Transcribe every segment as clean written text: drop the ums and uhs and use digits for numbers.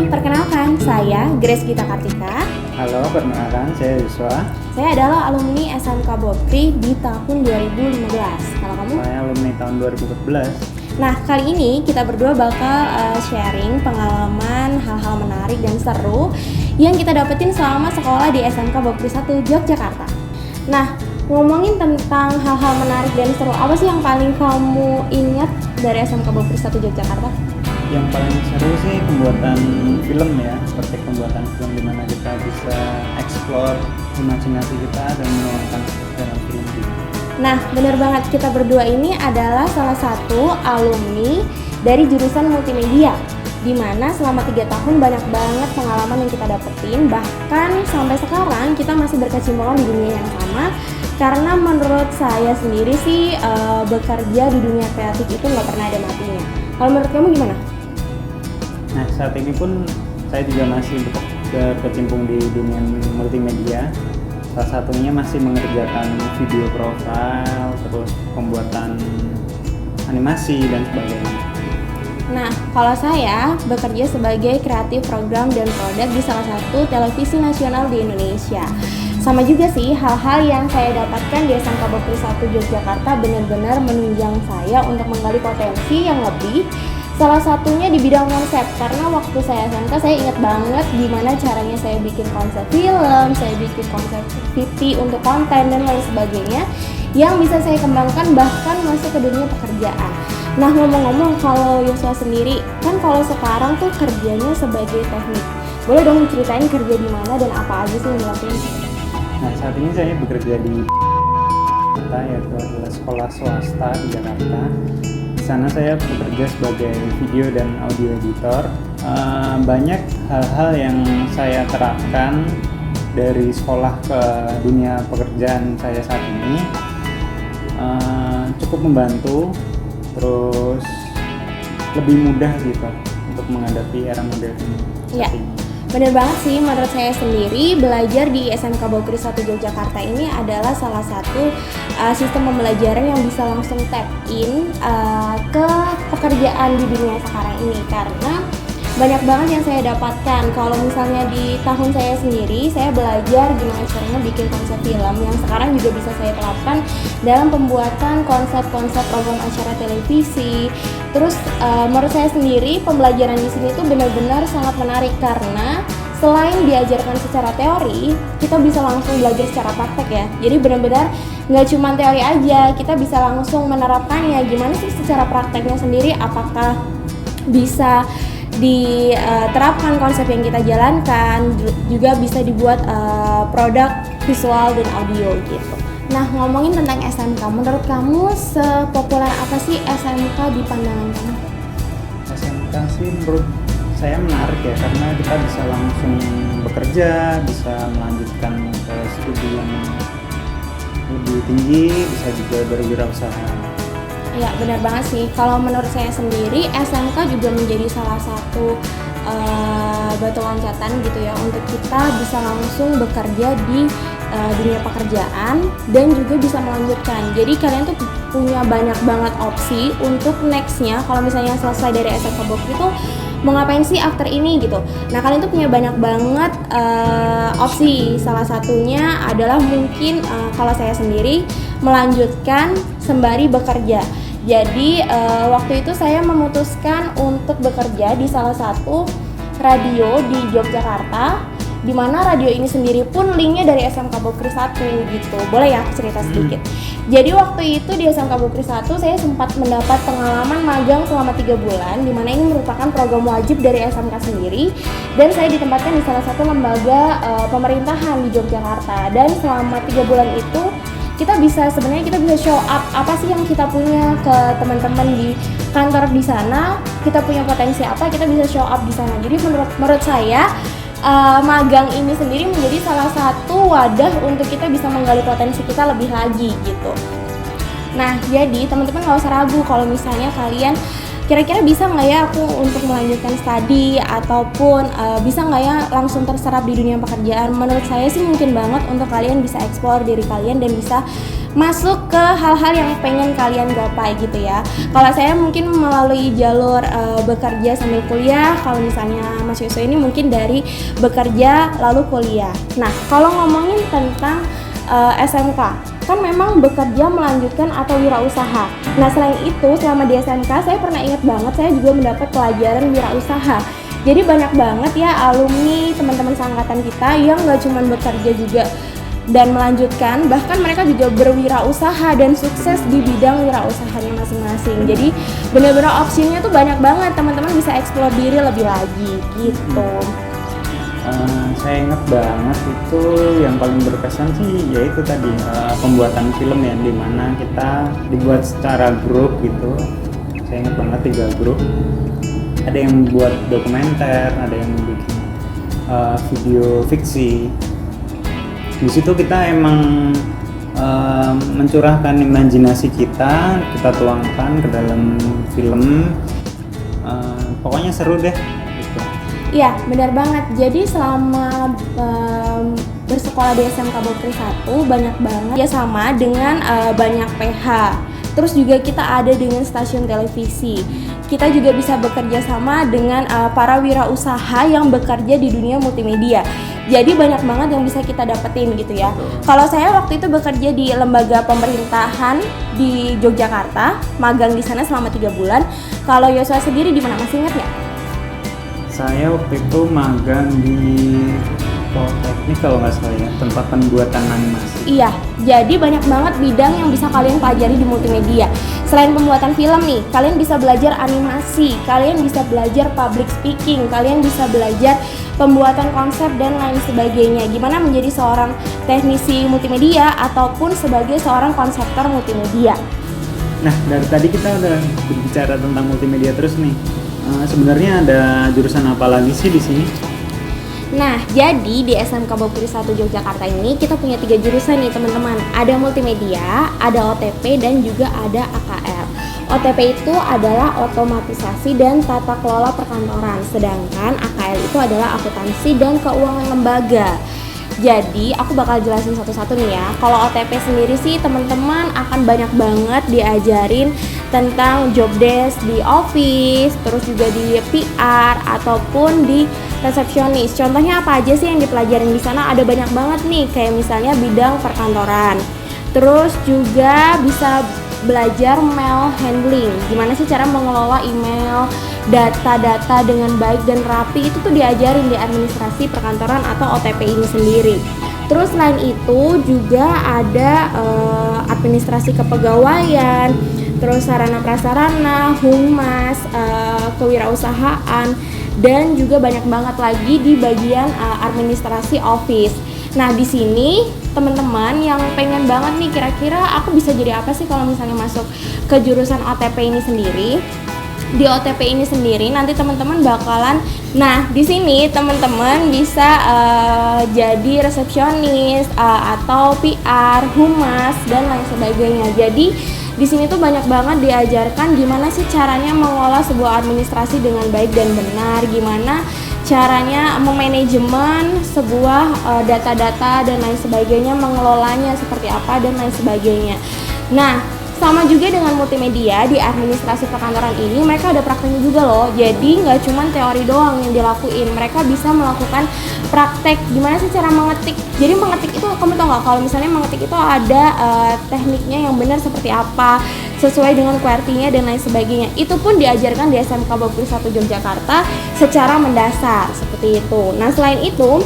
Perkenalkan, saya Grace Gita Kartika. Halo, perkenalkan saya Yuswa. Saya adalah alumni SMK Bopri di tahun 2015. Kalau kamu? Saya alumni tahun 2014. Nah, kali ini kita berdua bakal sharing pengalaman hal-hal menarik dan seru yang kita dapetin selama sekolah di SMK Bopri 1 Yogyakarta. Nah, ngomongin tentang hal-hal menarik dan seru, apa sih yang paling kamu ingat dari SMK Bopri 1 Yogyakarta? Yang paling seru sih pembuatan film ya, seperti pembuatan film di mana kita bisa explore imajinasi kita dan menuangkan dalam film itu. Nah, benar banget, kita berdua ini adalah salah satu alumni dari jurusan multimedia, di mana selama 3 tahun banyak banget pengalaman yang kita dapetin. Bahkan sampai sekarang kita masih berkecimpung di dunia yang sama. Karena menurut saya sendiri sih bekerja di dunia kreatif itu nggak pernah ada matinya. Kalau menurut kamu gimana? Nah, saat ini pun saya juga masih berkecimpung di dunia multimedia. Salah satunya masih mengerjakan video profile, terus pembuatan animasi dan sebagainya. Nah, kalau saya bekerja sebagai kreatif program dan produk di salah satu televisi nasional di Indonesia. Sama juga sih, hal-hal yang saya dapatkan di SMK Bopri 1 Yogyakarta benar-benar menunjang saya untuk menggali potensi yang lebih. Salah satunya di bidang konsep, karena waktu saya SMK saya ingat banget gimana caranya saya bikin konsep film, saya bikin konsep VT untuk konten dan lain sebagainya yang bisa saya kembangkan bahkan masuk ke dunia pekerjaan. Nah, ngomong-ngomong, kalau Yosua sendiri, kan kalau sekarang tuh kerjanya sebagai teknik. Boleh dong ceritain kerja di mana dan apa aja sih yang dilakuin? Nah, saat ini saya bekerja di Jakarta, yaitu adalah sekolah swasta di Jakarta. Di sana saya bekerja sebagai video dan audio editor. Banyak hal-hal yang saya terapkan dari sekolah ke dunia pekerjaan saya saat ini. Cukup membantu, terus lebih mudah gitu untuk menghadapi era modern Ya. saat ini. Bener banget sih, menurut saya sendiri belajar di SMK Bopri 1 Yogyakarta ini adalah salah satu sistem pembelajaran yang bisa langsung tap in ke pekerjaan di dunia sekarang ini, karena banyak banget yang saya dapatkan. Kalau misalnya di tahun saya sendiri, saya belajar gimana caranya bikin konsep film yang sekarang juga bisa saya terapkan dalam pembuatan konsep-konsep program acara televisi. Terus menurut saya sendiri pembelajaran di sini tuh benar-benar sangat menarik karena selain diajarkan secara teori, kita bisa langsung belajar secara praktek ya. Jadi benar-benar nggak cuma teori aja, kita bisa langsung menerapkannya. Gimana sih secara prakteknya sendiri? Apakah bisa diterapkan konsep yang kita jalankan, juga bisa dibuat produk visual dan audio gitu. Nah, ngomongin tentang SMK, menurut kamu sepopuler apa sih SMK di pandangan kamu? SMK sih menurut saya menarik ya, karena kita bisa langsung bekerja, bisa melanjutkan ke studi yang lebih tinggi, bisa juga berwirausaha. Ya, benar banget sih. Kalau menurut saya sendiri, SMK juga menjadi salah satu batu loncatan gitu ya untuk kita bisa langsung bekerja di dunia pekerjaan dan juga bisa melanjutkan. Jadi kalian tuh punya banyak banget opsi untuk nextnya. Kalau misalnya selesai dari SMK Bopri itu mau ngapain sih after ini gitu. Nah, kalian tuh punya banyak banget opsi. Salah satunya adalah mungkin kalau saya sendiri melanjutkan sembari bekerja. Jadi waktu itu saya memutuskan untuk bekerja di salah satu radio di Yogyakarta, di mana radio ini sendiri pun linknya dari SMK Bopri 1 gitu. Boleh ya aku cerita sedikit? Jadi waktu itu di SMK Bopri 1 saya sempat mendapat pengalaman magang selama 3 bulan, di mana ini merupakan program wajib dari SMK sendiri, dan saya ditempatkan di salah satu lembaga pemerintahan di Yogyakarta. Dan selama 3 bulan itu kita bisa show up apa sih yang kita punya ke teman-teman di kantor di sana, kita punya potensi apa, kita bisa show up di sana. Jadi menurut saya magang ini sendiri menjadi salah satu wadah untuk kita bisa menggali potensi kita lebih lagi gitu. Nah, jadi teman-teman nggak usah ragu kalau misalnya kalian kira-kira bisa nggak ya aku untuk melanjutkan studi ataupun bisa nggak ya langsung terserap di dunia pekerjaan. Menurut saya sih mungkin banget untuk kalian bisa explore diri kalian dan bisa masuk ke ke hal-hal yang pengen kalian gapai gitu ya. Kalau saya mungkin melalui jalur bekerja sambil kuliah, kalau misalnya Mas Yusuf ini mungkin dari bekerja lalu kuliah. Nah, kalau ngomongin tentang SMK, kan memang bekerja melanjutkan atau wirausaha. Nah, selain itu selama di SMK saya pernah ingat banget saya juga mendapat pelajaran wirausaha. Jadi banyak banget ya alumni teman-teman seangkatan kita yang gak cuma bekerja juga dan melanjutkan, bahkan mereka juga berwirausaha dan sukses di bidang wirausahanya masing-masing. Jadi benar-benar opsinya tuh banyak banget, teman-teman bisa eksplor diri lebih lagi gitu. Saya ingat banget itu yang paling berkesan sih yaitu tadi pembuatan film ya, dimana kita dibuat secara grup gitu. Saya ingat banget 3 grup, ada yang buat dokumenter, ada yang bikin video fiksi. Di situ kita emang mencurahkan imajinasi kita tuangkan ke dalam film. Pokoknya seru deh gitu. Iya, benar banget. Jadi selama bersekolah di SMK Bokri 1 banyak banget ya sama dengan banyak PH. Terus juga kita ada dengan stasiun televisi. Kita juga bisa bekerja sama dengan para wirausaha yang bekerja di dunia multimedia. Jadi banyak banget yang bisa kita dapetin gitu ya. Kalau saya waktu itu bekerja di lembaga pemerintahan di Yogyakarta, magang di sana selama 3 bulan. Kalau Yosua sendiri di mana, masih ingat ya? Saya waktu itu magang di Politeknik kalau nggak salah ya, tempat pembuatan animasi. Iya, jadi banyak banget bidang yang bisa kalian pelajari di multimedia. Selain pembuatan film nih, kalian bisa belajar animasi, kalian bisa belajar public speaking, kalian bisa belajar pembuatan konsep dan lain sebagainya. Gimana menjadi seorang teknisi multimedia ataupun sebagai seorang konseptor multimedia. Nah, dari tadi kita udah berbicara tentang multimedia terus nih. Sebenarnya ada jurusan apa lagi sih di sini? Nah, jadi di SMK Bokri 1 Yogyakarta ini kita punya 3 jurusan nih teman-teman. Ada multimedia, ada OTP, dan juga ada AKL. OTP itu adalah otomatisasi dan tata kelola perkantoran, sedangkan AKL itu adalah akuntansi dan keuangan lembaga. Jadi aku bakal jelasin satu-satu nih ya. Kalau OTP sendiri sih teman-teman akan banyak banget diajarin tentang job desk di office, terus juga di PR ataupun di resepsionis. Contohnya apa aja sih yang dipelajarin di sana? Ada banyak banget nih, kayak misalnya bidang perkantoran. Terus juga bisa belajar mail handling. Gimana sih cara mengelola email, data-data dengan baik dan rapi, itu tuh diajarin di administrasi perkantoran atau OTP ini sendiri. Terus selain itu juga ada administrasi kepegawaian, terus sarana prasarana, humas, kewirausahaan, dan juga banyak banget lagi di bagian administrasi office. Nah, di sini teman-teman yang pengen banget nih kira-kira aku bisa jadi apa sih kalau misalnya masuk ke jurusan OTP ini sendiri. Di OTP ini sendiri nanti teman-teman bakalan, nah di sini teman-teman bisa jadi resepsionis atau PR, humas, dan lain sebagainya. Jadi di sini tuh banyak banget diajarkan gimana sih caranya mengelola sebuah administrasi dengan baik dan benar, gimana caranya memanajemen sebuah data-data dan lain sebagainya, mengelolanya seperti apa dan lain sebagainya. Nah, sama juga dengan multimedia di administrasi perkantoran ini mereka ada prakteknya juga loh. Jadi nggak cuma teori doang yang dilakuin, mereka bisa melakukan praktek gimana sih cara mengetik. Jadi mengetik itu kamu tau nggak kalau misalnya mengetik itu ada tekniknya yang benar seperti apa, sesuai dengan QWERTY-nya dan lain sebagainya. Itu pun diajarkan di SMK Bokri 1 Yogyakarta secara mendasar seperti itu. Nah, selain itu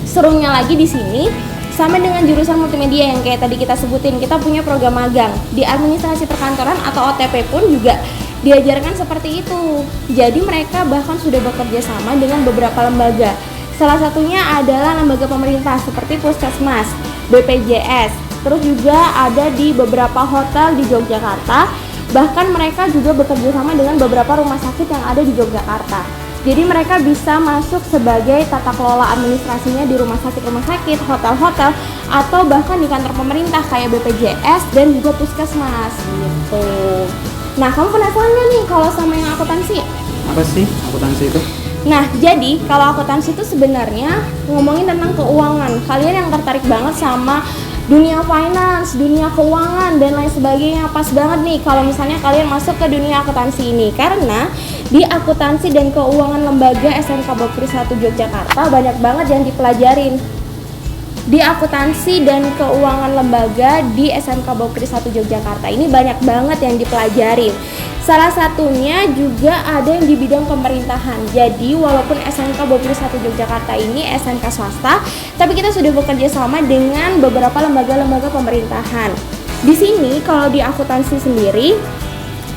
serunya lagi di sini sama dengan jurusan multimedia yang kayak tadi kita sebutin, kita punya program magang di administrasi perkantoran atau OTP pun juga diajarkan seperti itu. Jadi mereka bahkan sudah bekerja sama dengan beberapa lembaga. Salah satunya adalah lembaga pemerintah seperti Puskesmas, BPJS, terus juga ada di beberapa hotel di Yogyakarta. Bahkan mereka juga bekerja sama dengan beberapa rumah sakit yang ada di Yogyakarta. Jadi mereka bisa masuk sebagai tata kelola administrasinya di rumah sakit, hotel-hotel, atau bahkan di kantor pemerintah kayak BPJS dan juga Puskesmas gitu. Nah, kamu penasaran gak nih kalau sama yang akuntansi? Apa sih akuntansi itu? Nah, jadi kalau akuntansi itu sebenarnya ngomongin tentang keuangan. Kalian yang tertarik banget sama dunia finance, dunia keuangan dan lain sebagainya. Pas banget nih kalau misalnya kalian masuk ke dunia akuntansi ini, karena di akuntansi dan keuangan lembaga SMK Bakri 1 Yogyakarta banyak banget yang dipelajarin. Di akuntansi dan keuangan lembaga di SMK Bakri 1 Yogyakarta ini banyak banget yang dipelajarin. Salah satunya juga ada yang di bidang pemerintahan. Jadi walaupun SMK Bakri 1 Yogyakarta ini SMK swasta, tapi kita sudah bekerja sama dengan beberapa lembaga-lembaga pemerintahan. Di sini kalau di akuntansi sendiri,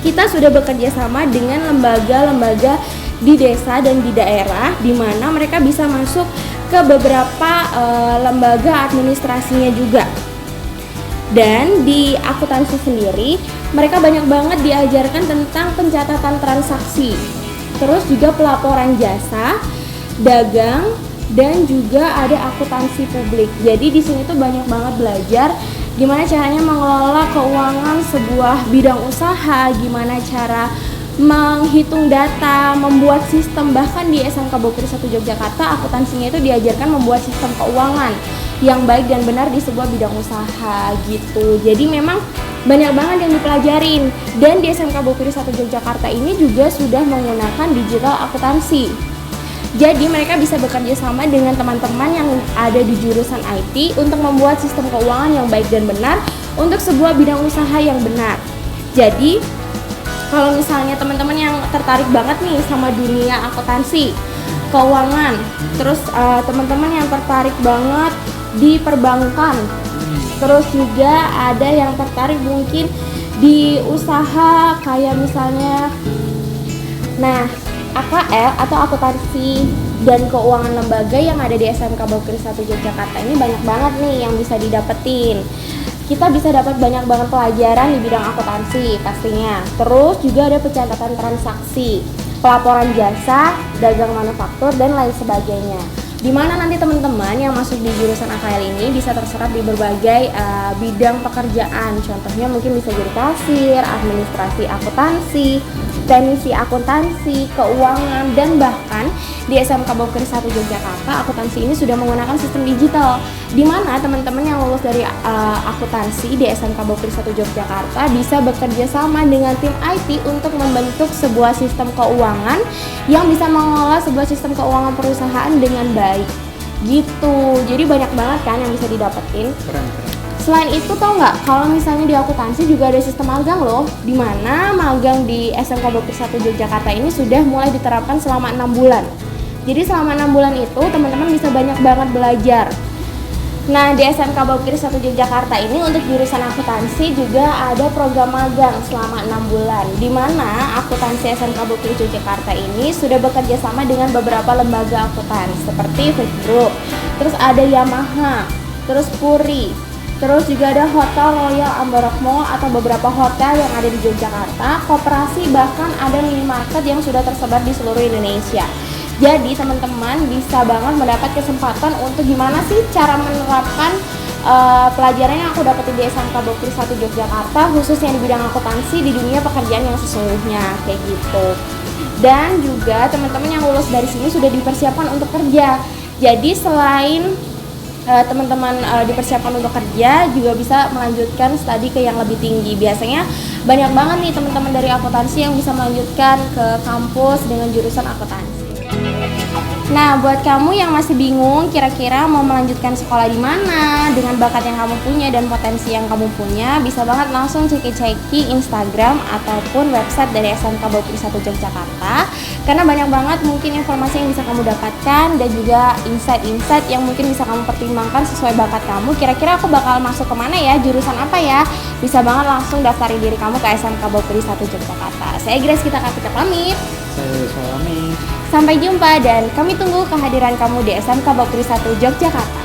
kita sudah bekerja sama dengan lembaga-lembaga di desa dan di daerah, di mana mereka bisa masuk ke beberapa lembaga administrasinya juga. Dan di akuntansi sendiri, mereka banyak banget diajarkan tentang pencatatan transaksi, terus juga pelaporan jasa, dagang, dan juga ada akuntansi publik. Jadi di sini tuh banyak banget belajar gimana caranya mengelola keuangan sebuah bidang usaha, gimana cara menghitung data, membuat sistem. Bahkan di SMK Bakri 1 Yogyakarta akuntansinya itu diajarkan membuat sistem keuangan yang baik dan benar di sebuah bidang usaha gitu. Jadi memang banyak banget yang dipelajarin. Dan di SMK Bakri 1 Yogyakarta ini juga sudah menggunakan digital akuntansi. Jadi mereka bisa bekerja sama dengan teman-teman yang ada di jurusan IT untuk membuat sistem keuangan yang baik dan benar untuk sebuah bidang usaha yang benar. Jadi kalau misalnya teman-teman yang tertarik banget nih sama dunia akuntansi, keuangan, terus teman-teman yang tertarik banget di perbankan, terus juga ada yang tertarik mungkin di usaha kayak misalnya, nah AKL atau akuntansi dan keuangan lembaga yang ada di SMK Bakri 1 Yogyakarta ini banyak banget nih yang bisa didapetin. Kita bisa dapat banyak banget pelajaran di bidang akuntansi pastinya. Terus juga ada pencatatan transaksi, pelaporan jasa, dagang manufaktur, dan lain sebagainya. Dimana nanti teman-teman yang masuk di jurusan AKL ini bisa terserap di berbagai bidang pekerjaan. Contohnya mungkin bisa jadi kasir, administrasi akuntansi, teknisi akuntansi, keuangan, dan bahkan di SMK Bakri 1 Yogyakarta akuntansi ini sudah menggunakan sistem digital, di mana teman-teman yang lulus dari akuntansi di SMK Bakri 1 Yogyakarta bisa bekerja sama dengan tim IT untuk membentuk sebuah sistem keuangan yang bisa mengelola sebuah sistem keuangan perusahaan dengan baik gitu. Jadi banyak banget kan yang bisa didapetin. Keren. Selain itu tau nggak, kalau misalnya di akuntansi juga ada sistem magang loh, dimana magang di SMK Bakri 1 Yogyakarta ini sudah mulai diterapkan selama 6 bulan. Jadi selama 6 bulan itu teman-teman bisa banyak banget belajar. Nah di SMK Bakri 1 Yogyakarta ini untuk jurusan akuntansi juga ada program magang selama 6 bulan, dimana akuntansi SMK Bakri Yogyakarta ini sudah bekerja sama dengan beberapa lembaga akuntan seperti Fit Group, terus ada Yamaha, terus Puri, terus juga ada Hotel Royal Ambarok Mall atau beberapa hotel yang ada di Yogyakarta, koperasi, bahkan ada minimarket yang sudah tersebar di seluruh Indonesia. Jadi teman-teman bisa banget mendapat kesempatan untuk gimana sih cara menerapkan pelajaran yang aku dapetin di SMK Bakri 1 Yogyakarta, khususnya di bidang akuntansi di dunia pekerjaan yang sesungguhnya kayak gitu. Dan juga teman-teman yang lulus dari sini sudah dipersiapkan untuk kerja. Jadi selain teman-teman dipersiapkan untuk kerja, juga bisa melanjutkan studi ke yang lebih tinggi. Biasanya banyak banget nih teman-teman dari akuntansi yang bisa melanjutkan ke kampus dengan jurusan akuntansi. Nah, buat kamu yang masih bingung kira-kira mau melanjutkan sekolah di mana dengan bakat yang kamu punya dan potensi yang kamu punya, bisa banget langsung ceki-ceki Instagram ataupun website dari SMK Bakri 1 Yogyakarta, karena banyak banget mungkin informasi yang bisa kamu dapatkan dan juga insight-insight yang mungkin bisa kamu pertimbangkan sesuai bakat kamu. Kira-kira aku bakal masuk kemana ya, jurusan apa ya? Bisa banget langsung daftarin diri kamu ke SMK Bakri 1 Yogyakarta. Saya Grace, kita pamit. Saya Suami. Sampai jumpa dan kami tunggu kehadiran kamu di SMK Bakri 1 Yogyakarta.